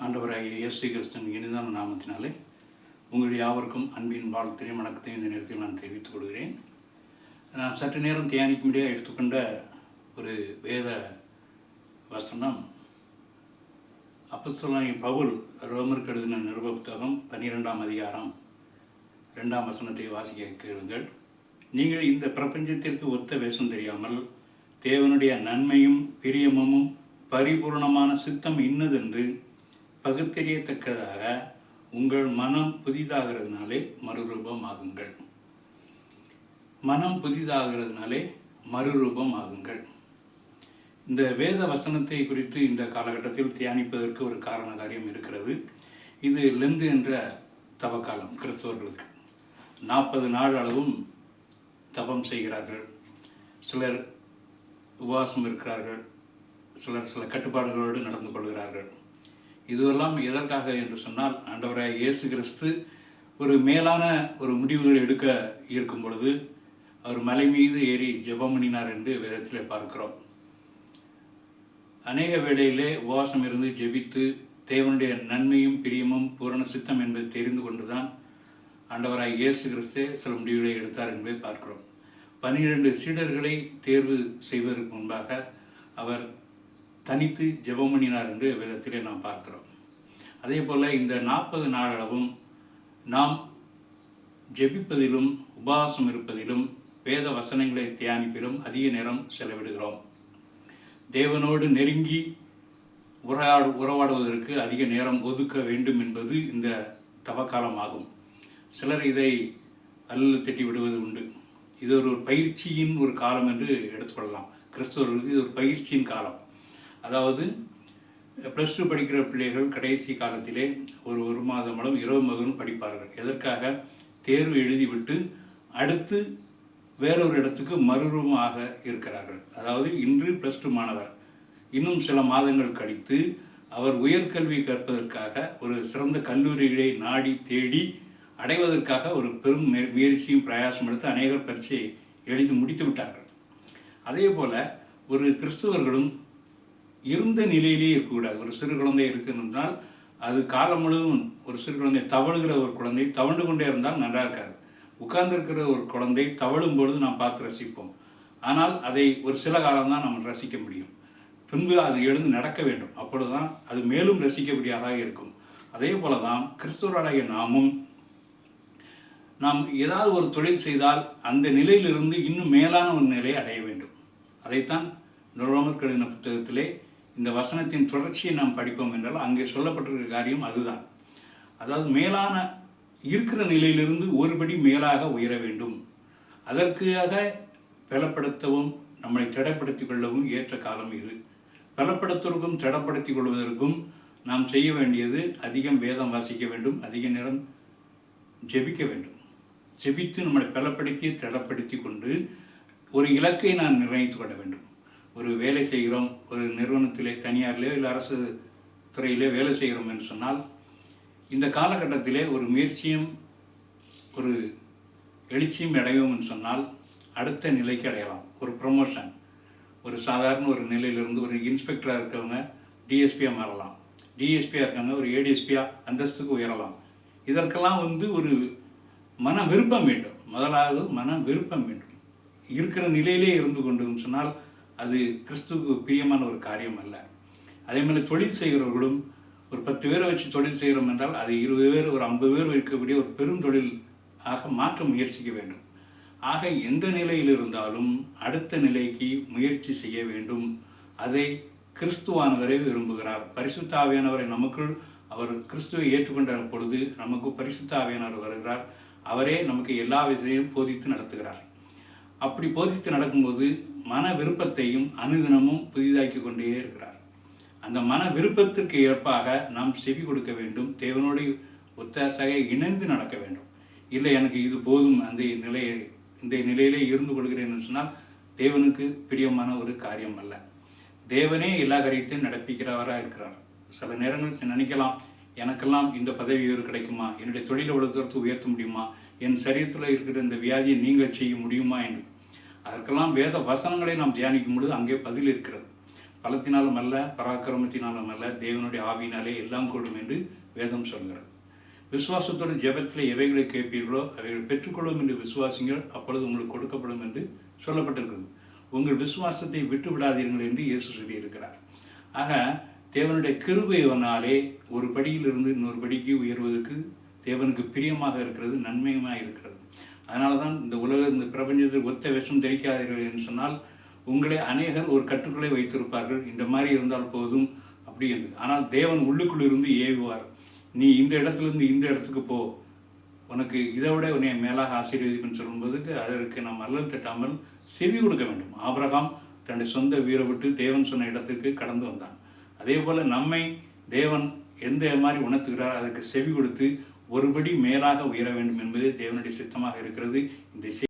ஆண்டவராகிய இயேசு கிறிஸ்துவின் இனிதான நாமத்தினாலே உங்கள் யாவருக்கும் அன்பின் வாழ்த்தையும் வணக்கத்தையும் இந்த நேரத்தில் நான் தெரிவித்துக் கொள்கிறேன். நான் சற்று நேரம் தியானிக்கும்படியாக எடுத்துக்கொண்ட ஒரு வேத வசனம் அப்போஸ்தலனாகிய பவுல் ரோமருக்கு எழுதின நிருப புத்தகம் 12ஆம் அதிகாரம் 2ஆம் வசனத்தை வாசிக்க கேளுங்கள். நீங்கள் இந்த பிரபஞ்சத்திற்கு ஒத்த வேஷம் தெரியாமல் தேவனுடைய நன்மையும் பிரியமும் பரிபூர்ணமான சித்தம் இன்னதென்று பகுத்தறியத்தக்கதாக உங்கள் மனம் புதிதாகிறதுனாலே மறுரூபம் ஆகுங்கள். மனம் புதிதாகிறதுனாலே மறுரூபம் ஆகுங்கள். இந்த வேத வசனத்தை குறித்து இந்த காலகட்டத்தில் தியானிப்பதற்கு ஒரு காரண காரியம் இருக்கிறது. இது லெந்து என்ற தவக்காலம். கிறிஸ்தவர்களுக்கு 40 நாள் அளவும் தபம் செய்கிறார்கள். சிலர் உபவாசம் இருக்கிறார்கள். சிலர் சில கட்டுப்பாடுகளோடு நடந்து கொள்கிறார்கள். இதுவெல்லாம் எதற்காக என்று சொன்னால், ஆண்டவராகிய இயேசு கிறிஸ்து ஒரு மேலான ஒரு முடிவுகள் எடுக்க இருக்கும் பொழுது அவர் மலை மீது ஏறி ஜெபம் பண்ணினார் என்று வேதத்திலே பார்க்கிறோம். அநேக வேளையிலே உபவாசம் இருந்து ஜெபித்து தேவனுடைய நன்மையும் பிரியமும் பூரண சித்தம் என்பதை தெரிந்து கொண்டுதான் ஆண்டவராகிய இயேசு கிறிஸ்து சில முடிவுகளை எடுத்தார் என்பதை பார்க்கிறோம். 12 சீடர்களை தேர்வு செய்வதற்கு முன்பாக அவர் தனித்து ஜெபம் பண்ணினார் என்று வேதத்திலே நாம் பார்க்கிறோம். அதே போல் இந்த 40 நாளளவும் நாம் ஜெபிப்பதிலும் உபவாசம் இருப்பதிலும் வேத வசனங்களை தியானிப்பிலும் அதிக நேரம் செலவிடுகிறோம். தேவனோடு நெருங்கி உறவாடுவதற்கு அதிக நேரம் ஒதுக்க வேண்டும் என்பது இந்த தவக்காலமாகும். சிலர் இதை அல்லல் தட்டி விடுவது உண்டு. இது ஒரு பயிற்சியின் ஒரு காலம் என்று எடுத்துக்கொள்ளலாம். கிறிஸ்தவர்களுக்கு இது ஒரு பயிற்சியின் காலம். அதாவது +2 படிக்கிற பிள்ளைகள் கடைசி காலத்திலே ஒரு மாதம் இரவு மகனும் படிப்பார்கள். எதற்காக? தேர்வு எழுதிவிட்டு அடுத்து வேறொரு இடத்துக்கு மறுரூபமாக இருக்கிறார்கள். அதாவது இன்று +2 மாணவர் இன்னும் சில மாதங்கள் கழித்து அவர் உயர்கல்வி கற்பதற்காக ஒரு சிறந்த கல்லூரிகளை நாடி தேடி அடைவதற்காக ஒரு பெரும் முயற்சியும் பிரயாசம் எடுத்து அநேகர் பரீட்சை எழுதி முடித்து விட்டார்கள். அதே போல் ஒரு கிறிஸ்தவர்களும் இருந்த நிலையிலே இருக்கக்கூடாது. ஒரு சிறு குழந்தை இருக்குன்னால் அது காலம் முழுவதும் ஒரு சிறு குழந்தை தவழுகிற ஒரு குழந்தை தவழ்ந்து கொண்டே இருந்தால் நல்லா இருக்காது. உட்கார்ந்திருக்கிற ஒரு குழந்தை தவழும் பொழுது நாம் பார்த்து ரசிப்போம். ஆனால் அதை ஒரு சில காலம்தான் நாம் ரசிக்க முடியும். பின்பு அது எழுந்து நடக்க வேண்டும். அப்பொழுதுதான் அது மேலும் ரசிக்கக்கூடியதாக இருக்கும். அதே போல தான் கிறிஸ்தவர்களாகிய நாம் ஏதாவது ஒரு தொழில் செய்தால் அந்த நிலையிலிருந்து இன்னும் மேலான ஒரு நிலையை அடைய வேண்டும். அதைத்தான் ரோமருக்கு எழுதின புத்தகத்திலே இந்த வசனத்தின் தொடர்ச்சியை நாம் படிப்போம் என்றால் அங்கே சொல்லப்பட்டிருக்கிற காரியம் அதுதான். அதாவது மேலான இருக்கிற நிலையிலிருந்து ஒருபடி மேலாக உயர வேண்டும். அதற்காக பலப்படுத்தவும் நம்மை திடப்படுத்திக் கொள்ளவும் ஏற்ற காலம் இது. பலப்படுத்துவதற்கும் திடப்படுத்திக் கொள்வதற்கும் நாம் செய்ய வேண்டியது அதிகம் வேதம் வாசிக்க வேண்டும், அதிக நேரம் ஜெபிக்க வேண்டும். ஜெபித்து நம்மளை பலப்படுத்தி திடப்படுத்தி கொண்டு ஒரு இலக்கை நான் நிர்ணயித்து கொள்ள வேண்டும். ஒரு வேலை செய்கிறோம், ஒரு நிறுவனத்திலே தனியாரிலே இல்லை அரசு துறையிலே வேலை செய்கிறோம் என்று சொன்னால் இந்த காலகட்டத்திலே ஒரு முயற்சியும் ஒரு எழுச்சியும் அடைவோம் என்று சொன்னால் அடுத்த நிலைக்கு அடையலாம். ஒரு ப்ரமோஷன், ஒரு சாதாரண ஒரு நிலையிலிருந்து ஒரு இன்ஸ்பெக்டராக இருக்கவங்க டிஎஸ்பியாக மாறலாம். டிஎஸ்பியாக இருக்காங்க ஒரு ஏடிஎஸ்பியாக அந்தஸ்துக்கு உயரலாம். இதற்கெல்லாம் ஒரு மன விருப்பம் வேண்டும். முதலாவது மன விருப்பம் வேண்டும். இருக்கிற நிலையிலே இருந்து கொண்டு சொன்னால் அது கிறிஸ்துவுக்கு பிரியமான ஒரு காரியம் அல்ல. அதே மாதிரி தொழில் செய்கிறவர்களும் ஒரு 10 பேரை வச்சு தொழில் செய்கிறோம் என்றால் அது 20 பேர் ஒரு 50 பேர் இருக்கக்கூடிய ஒரு பெரும் தொழில் ஆக மாற்ற முயற்சிக்க வேண்டும். ஆக எந்த நிலையில் இருந்தாலும் அடுத்த நிலைக்கு முயற்சி செய்ய வேண்டும். அதை கிறிஸ்துவானவரை விரும்புகிறார். பரிசுத்த ஆவியானவரை நமக்குள் அவர் கிறிஸ்துவை ஏற்றுக்கொண்ட பொழுது நமக்கு பரிசுத்த ஆவியானவர் வருகிறார். அவரே நமக்கு எல்லா விஷயத்தையும் போதித்து நடத்துகிறார். அப்படி போதித்து நடக்கும்போது மன விருப்பத்தையும் அனுதினமும் புதிதாக்கி கொண்டே இருக்கிறார். அந்த மன விருப்பத்திற்கு ஏற்பாக நாம் செவி கொடுக்க வேண்டும். தேவனோடு ஒத்தாசையாக இணைந்து நடக்க வேண்டும். இல்லை எனக்கு இது போதும் இந்த நிலையிலே இருந்து கொள்கிறேன் சொன்னால் தேவனுக்கு பிரியமான ஒரு காரியம் அல்ல. தேவனே எல்லா காரியத்தையும் நடப்பிக்கிறவராக இருக்கிறார். சில நேரங்கள் நினைக்கலாம், எனக்கெல்லாம் இந்த பதவி உயர்வு கிடைக்குமா, என்னுடைய தொழிலை எவ்வளவு தூரத்தை உயர்த்த முடியுமா, என் சரீரத்தில் இருக்கிற இந்த வியாதியை நீங்கள் செய்ய முடியுமா என்று. அதற்கெல்லாம் வேத வசனங்களை நாம் தியானிக்கும் பொழுது அங்கே பதில் இருக்கிறது. பலத்தினாலும் அல்ல, பராக்கிரமத்தினாலும் அல்ல, தேவனுடைய ஆவியினாலே எல்லாம் கூடும் என்று வேதம் சொல்கிறது. விசுவாசத்தோடு ஜெபத்தில் எவைகளை கேட்பீர்களோ அவைகளை பெற்றுக்கொள்ளும் என்று விசுவாசிங்கள், அப்பொழுது உங்களுக்கு கொடுக்கப்படும் என்று சொல்லப்பட்டிருக்கிறது. உங்கள் விசுவாசத்தை விட்டு விடாதீர்கள் என்று இயேசு சொல்லியிருக்கிறார். ஆக தேவனுடைய கிருபையினாலே ஒரு படியிலிருந்து இன்னொரு படிக்கு உயர்வதற்கு தேவனுக்கு பிரியமாக இருக்கிறது, நன்மையுமாக இருக்கிறது. அதனால தான் இந்த பிரபஞ்சத்தில் ஒத்த விஷம் தெரிக்காதீர்கள் என்று சொன்னால் உங்களை அநேகர் ஒரு கட்டுக்களை வைத்திருப்பார்கள், இந்த மாதிரி இருந்தால் போதும் அப்படி என்று. ஆனால் தேவன் உள்ளுக்குள் இருந்து ஏவுவார். நீ இந்த இடத்துலேருந்து இந்த இடத்துக்கு போ, உனக்கு இதை விட உன்னை மேலாக ஆசீர்வதிப்புன்னு சொல்லும்போதுக்கு அதற்கு நாம் அல்லல் தட்டாமல் செவி கொடுக்க வேண்டும். ஆபிரகாம் தன்னுடைய சொந்த வீரை விட்டு தேவன் சொன்ன இடத்துக்கு கடந்து வந்தான். அதே போல் நம்மை தேவன் எந்த மாதிரி உணர்த்துகிறார் அதற்கு செவி கொடுத்து ஒருபடி மேலாக உயர வேண்டும் என்பதே தேவனுடைய சித்தமாக இருக்கிறது. இந்த